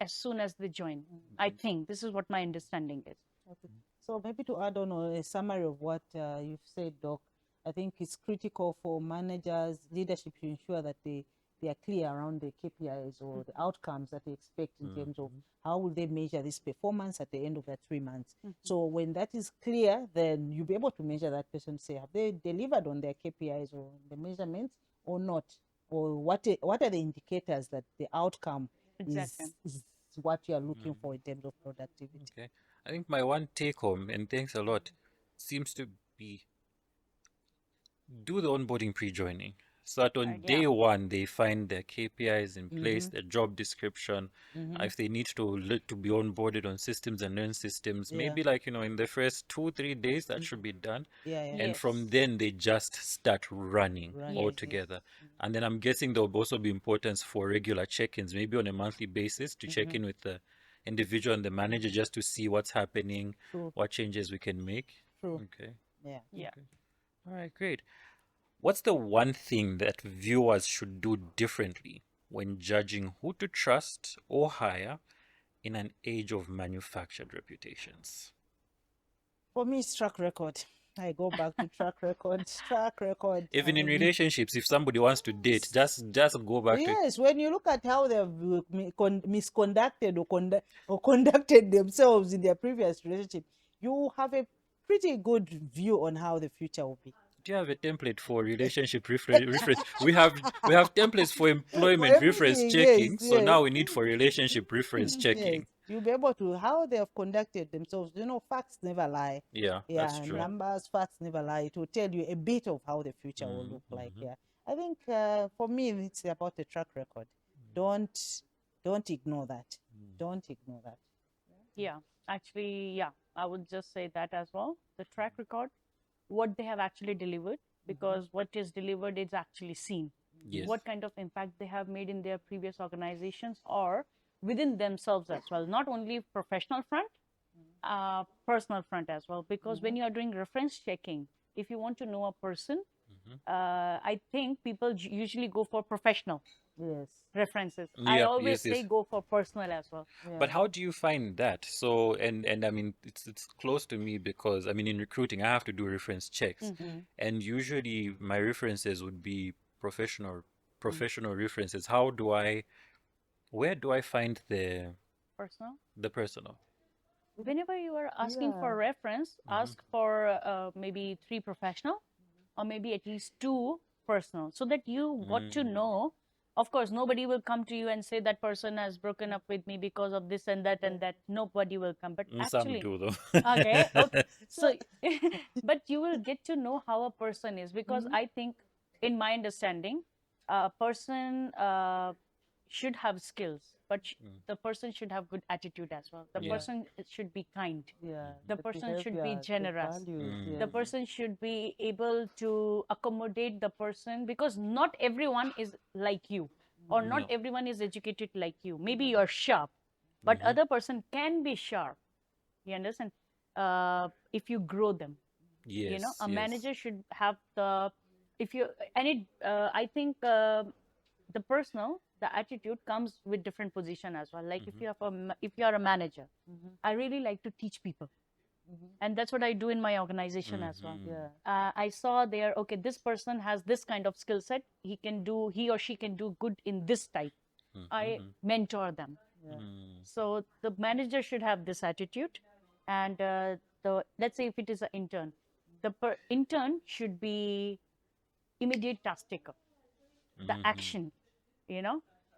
as soon as they join. I think this is what my understanding is. Okay. So maybe to add on a summary of what you've said, Doc, I think it's critical for managers, leadership, to ensure that they are clear around the KPIs or the outcomes that they expect in terms of how will they measure this performance at the end of that 3 months. So when that is clear, then you'll be able to measure that person, say, have they delivered on their KPIs or the measurements or not? Or what are the indicators that the outcome Exactly. is what you are looking for in terms of productivity? Okay. I think my one take home, and thanks a lot, seems to be do the onboarding pre-joining. So that on day one, they find their KPIs in place, their job description. If they need to be onboarded on systems and learn systems, maybe like, in the first 2-3 days, that should be done. Yeah, yeah. And from then, they just start running all Yes. together. And then I'm guessing there will also be importance for regular check-ins, maybe on a monthly basis, to check in with the individual and the manager just to see what's happening, True. what changes we can make. True. Okay. Yeah. Yeah. All right, great. What's the one thing that viewers should do differently when judging who to trust or hire in an age of manufactured reputations? For me, it's track record. I go back to track record. Track record. Even in relationships, if somebody wants to date, just go back to Yes, when you look at how they've misconducted or conducted themselves in their previous relationship, you have a pretty good view on how the future will be. Do you have a template for relationship reference? We have templates for employment reference everything, checking. yes, So yes. now we need for relationship reference checking. Yes, you'll be able to how they have conducted themselves. Facts never lie. Yeah, that's true. Numbers, facts never lie. It will tell you a bit of how the future will look like. Yeah, I think for me it's about the track record. Don't ignore that. Don't ignore that. Yeah, actually, yeah, I would just say that as well. The track record, what they have actually delivered, because what is delivered is actually seen. Yes. What kind of impact they have made in their previous organizations or within themselves as well, not only professional front, personal front as well. Because when you are doing reference checking, if you want to know a person, I think people usually go for professional Yes. references. Yeah, I always yes, say yes. go for personal as well. But how do you find that? So, and I mean, it's close to me because I mean, in recruiting, I have to do reference checks, and usually my references would be professional references. Where do I find Personal. the personal? Whenever you are asking for Yeah. reference, ask for maybe 3 professional or maybe at least 2 personal, so that you got to know. Of course, nobody will come to you and say that person has broken up with me because of this and that and that. Nobody will come. But Some actually, do though. okay, okay. So, but you will get to know how a person is, because I think, in my understanding, a person should have skills, but the person should have good attitude as well. The Yeah. person should be kind. Yeah. The person should be behavior, the generous. values, The yes. person should be able to accommodate the person, because not everyone is like you, or not No. everyone is educated like you. Maybe you're sharp, but other person can be sharp. You understand? If you grow them, Yes, a yes. manager should have the, if you and it I think the personal, the attitude comes with different position as well. Like, if you are a manager, I really like to teach people, and that's what I do in my organization as well. Yeah. I saw there, okay, this person has this kind of skill set, he or she can do good in this type. I mentor them. So the manager should have this attitude, and the let's say if it is an intern, the intern should be immediate task taker, the action.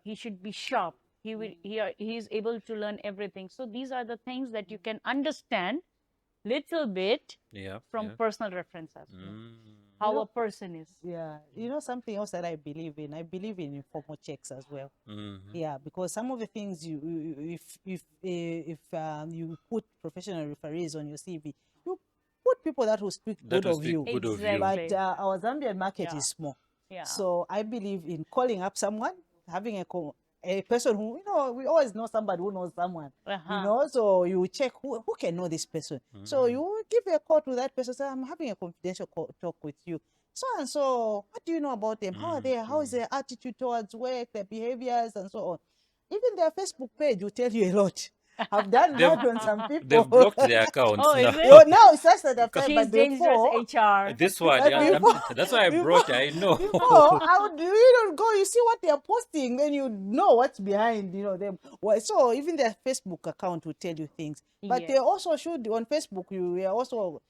He should be sharp. He is able to learn everything. So these are the things that you can understand little bit Yeah, from yeah. personal references. Mm. How a person is. Yeah, something else that I believe in. I believe in informal checks as well. Mhm. Yeah, because some of the things if you put professional referees on your CV, you put people that will speak That good will of speak you. good of you. Exactly. But our Zambian market Yeah. is small. Yeah. So I believe in calling up someone, having a person who, we always know somebody who knows someone, so you check who can know this person. So you give a call to that person, say, I'm having a confidential talk with you. So and so, what do you know about them? How are they? How is their attitude towards work, their behaviors, and so on? Even their Facebook page will tell you a lot. I've done They've- that on some people. They've blocked their accounts Oh, now. is it? Well, now it's just that affair, She's but dangerous before, HR. This one, but yeah, before, that's why I brought it. I know. before, I would go, you see what they're posting, then you know what's behind, them. Well, so even their Facebook account will tell you things. But they Yes. also should, on Facebook, you are also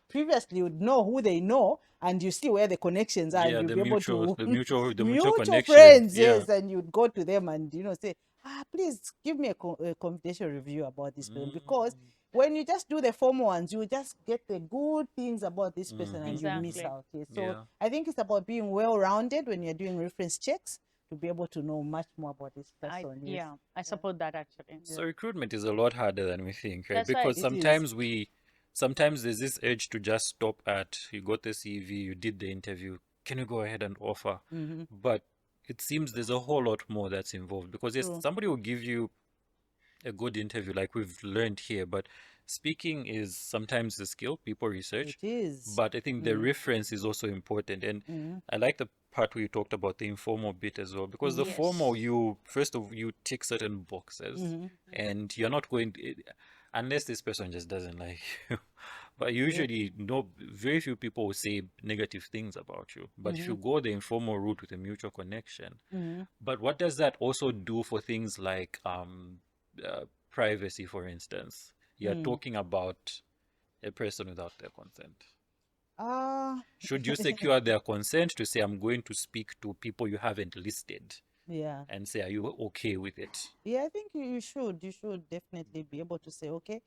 previously would know who they know, and you see where the connections are, Yeah, and you'll the be able mutual, to the mutual connection. friends, Yeah. yes, and you'd go to them and say, please give me a confidential review about this person, because when you just do the formal ones, you just get the good things about this person and you miss Exactly. out. Yes. So Yeah. I think it's about being well-rounded when you're doing reference checks to be able to know much more about this person. Yes. I support that actually. So recruitment is a lot harder than we think, right? That's right. Because It is. sometimes there's this urge to just stop at, you got the CV, you did the interview, can you go ahead and offer? But it seems there's a whole lot more that's involved, because yes, True. somebody will give you a good interview like we've learned here, but speaking is sometimes the skill people research. It is. But I think the reference is also important, and I like the part where you talked about the informal bit as well, because the Yes. formal, you tick certain boxes, and you're not going to, unless this person just doesn't like you. But usually, no, very few people will say negative things about you. But if you go the informal route with a mutual connection, but what does that also do for things like privacy, for instance? You're talking about a person without their consent. Should you secure their consent to say, I'm going to speak to people you haven't listed, Yeah. and say, are you okay with it? Yeah, I think you should. You should definitely be able to say, okay,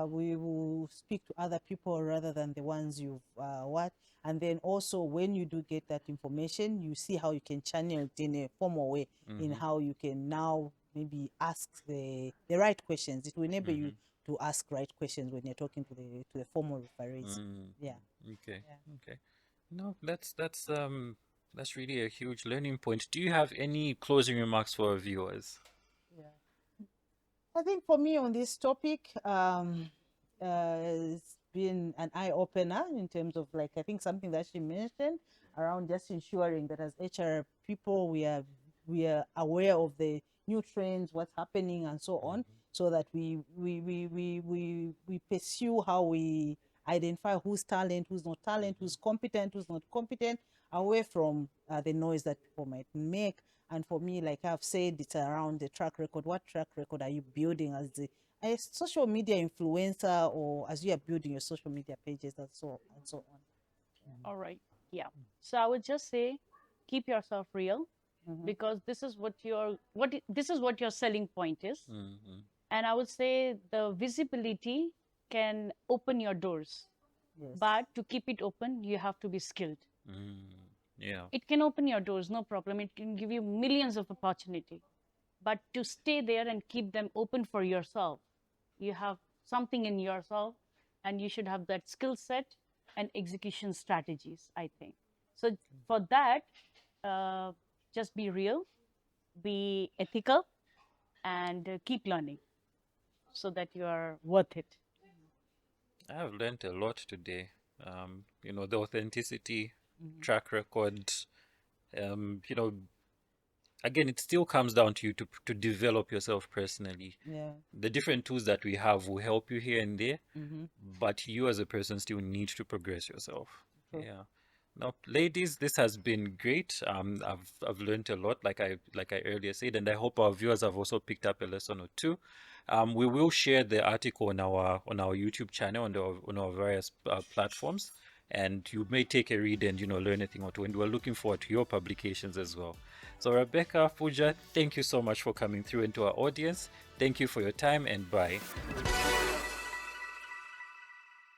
we will speak to other people rather than the ones you've what. And then also, when you do get that information, you see how you can channel it in a formal way, in how you can now maybe ask the right questions. It will enable you to ask right questions when you're talking to the formal referees. Yeah. Okay. Yeah. Okay. No, that's really a huge learning point. Do you have any closing remarks for our viewers? Yeah. I think for me on this topic, it's been an eye opener in terms of, like, I think something that she mentioned around just ensuring that as HR people we are aware of the new trends, what's happening, and so on, so that we pursue how we identify who's talent, who's not talent, who's competent, who's not competent, away from the noise that people might make. And for me, like I've said, it's around the track record. What track record are you building as a social media influencer, or as you are building your social media pages, and so on. All right. Yeah. So I would just say, keep yourself real, because this is this is what your selling point is. Mm-hmm. And I would say the visibility can open your doors, Yes. but to keep it open, you have to be skilled. Yeah. It can open your doors, no problem. It can give you millions of opportunity, but to stay there and keep them open for yourself, you have something in yourself, and you should have that skill set and execution strategies, I think. So for that, uh, just be real, be ethical, and keep learning so that you are worth it. I've learned a lot today. The authenticity, track record, you know, again, it still comes down to you to develop yourself personally. Yeah. The different tools that we have will help you here and there, but you as a person still need to progress yourself. True. Yeah. Now, ladies, this has been great. I've learned a lot, like I earlier said, and I hope our viewers have also picked up a lesson or two. We will share the article on our YouTube channel on our various platforms, and you may take a read and learn a thing or two. And we're looking forward to your publications as well. So, Rebecca, Pooja, thank you so much for coming through, into our audience. Thank you for your time, and bye.